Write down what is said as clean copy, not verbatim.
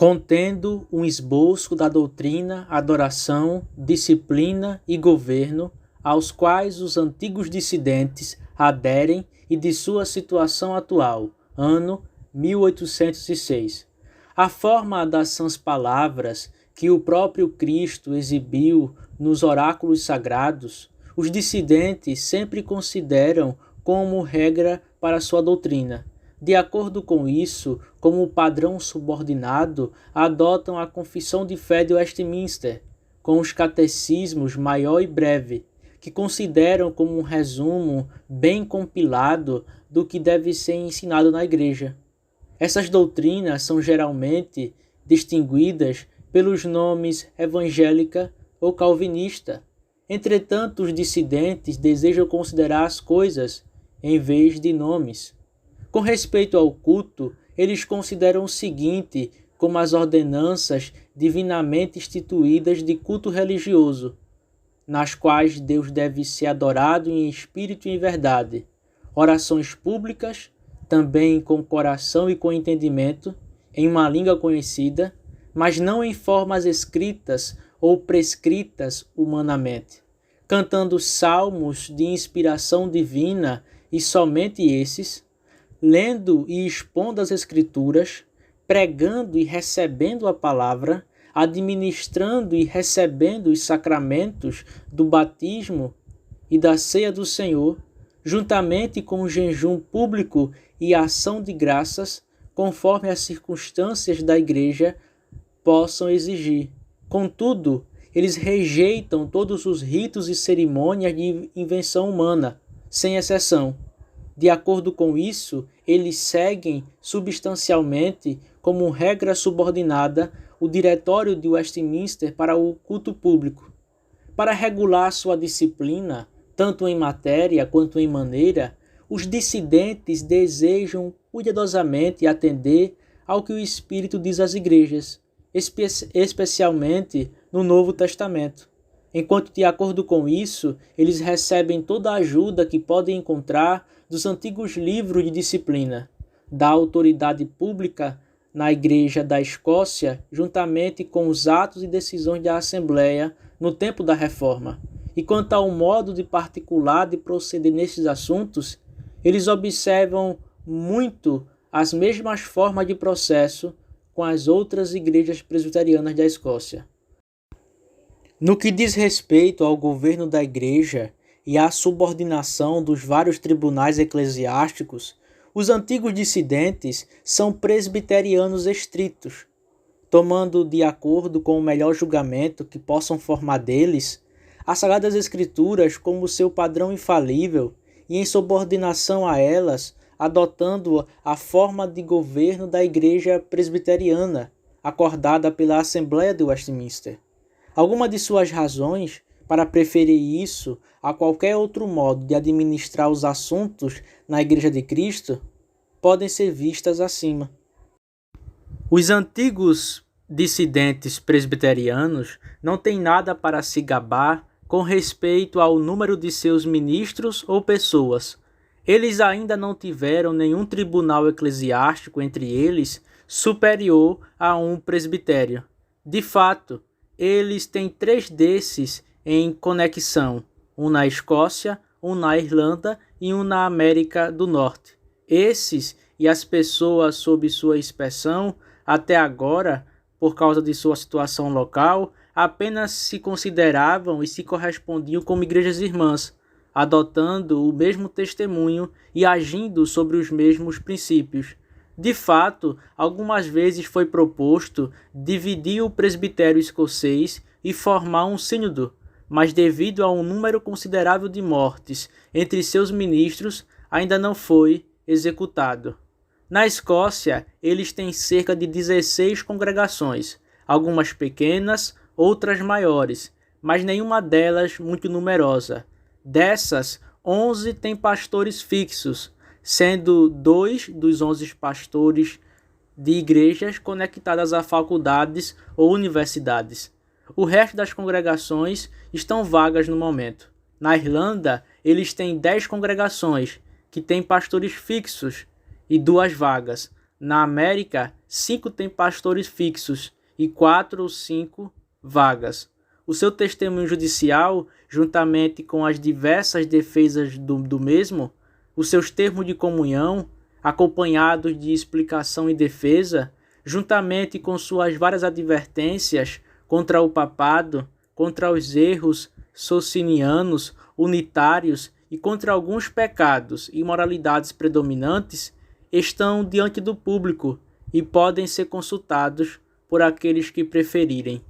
contendo um esboço da doutrina, adoração, disciplina e governo, aos quais os antigos dissidentes aderem e de sua situação atual, ano 1806. A forma das sãs palavras que o próprio Cristo exibiu nos oráculos sagrados, os dissidentes sempre consideram como regra para sua doutrina. De acordo com isso, como padrão subordinado, adotam a Confissão de Fé de Westminster, com os catecismos maior e breve, que consideram como um resumo bem compilado do que deve ser ensinado na Igreja. Essas doutrinas são geralmente distinguidas pelos nomes evangélica ou calvinista. Entretanto, os dissidentes desejam considerar as coisas em vez de nomes. Com respeito ao culto, eles consideram o seguinte como as ordenanças divinamente instituídas de culto religioso, nas quais Deus deve ser adorado em espírito e em verdade. Orações públicas, também com coração e com entendimento, em uma língua conhecida, mas não em formas escritas ou prescritas humanamente. Cantando salmos de inspiração divina e somente esses, lendo e expondo as Escrituras, pregando e recebendo a palavra, administrando e recebendo os sacramentos do batismo e da ceia do Senhor, juntamente com o jejum público e a ação de graças, conforme as circunstâncias da Igreja possam exigir. Contudo, eles rejeitam todos os ritos e cerimônias de invenção humana, sem exceção. De acordo com isso, eles seguem substancialmente, como regra subordinada, o Diretório de Westminster para o culto público. Para regular sua disciplina, tanto em matéria quanto em maneira, os dissidentes desejam cuidadosamente atender ao que o Espírito diz às igrejas, especialmente no Novo Testamento. Enquanto, de acordo com isso, eles recebem toda a ajuda que podem encontrar dos antigos livros de disciplina, da autoridade pública na Igreja da Escócia, juntamente com os atos e decisões da Assembleia no tempo da Reforma. E quanto ao modo de particular de proceder nesses assuntos, eles observam muito as mesmas formas de processo com as outras igrejas presbiterianas da Escócia. No que diz respeito ao governo da Igreja e à subordinação dos vários tribunais eclesiásticos, os antigos dissidentes são presbiterianos estritos, tomando de acordo com o melhor julgamento que possam formar deles, as Sagradas Escrituras como seu padrão infalível e em subordinação a elas, adotando a forma de governo da Igreja presbiteriana, acordada pela Assembleia de Westminster. Algumas de suas razões para preferir isso a qualquer outro modo de administrar os assuntos na Igreja de Cristo podem ser vistas acima. Os antigos dissidentes presbiterianos não têm nada para se gabar com respeito ao número de seus ministros ou pessoas. Eles ainda não tiveram nenhum tribunal eclesiástico entre eles superior a um presbitério. De fato, eles têm 3 desses em conexão, um na Escócia, um na Irlanda e um na América do Norte. Esses e as pessoas sob sua inspeção, até agora, por causa de sua situação local, apenas se consideravam e se correspondiam como igrejas irmãs, adotando o mesmo testemunho e agindo sobre os mesmos princípios. De fato, algumas vezes foi proposto dividir o presbitério escocês e formar um sínodo, mas devido a um número considerável de mortes entre seus ministros, ainda não foi executado. Na Escócia, eles têm cerca de 16 congregações, algumas pequenas, outras maiores, mas nenhuma delas muito numerosa. Dessas, 11 têm pastores fixos, sendo 2 dos 11 pastores de igrejas conectadas a faculdades ou universidades. O resto das congregações estão vagas no momento. Na Irlanda, eles têm 10 congregações, que têm pastores fixos e 2 vagas. Na América, 5 têm pastores fixos e 4 ou 5 vagas. O seu testemunho judicial, juntamente com as diversas defesas do mesmo, os seus termos de comunhão, acompanhados de explicação e defesa, juntamente com suas várias advertências contra o papado, contra os erros socinianos, unitários e contra alguns pecados e imoralidades predominantes, estão diante do público e podem ser consultados por aqueles que preferirem.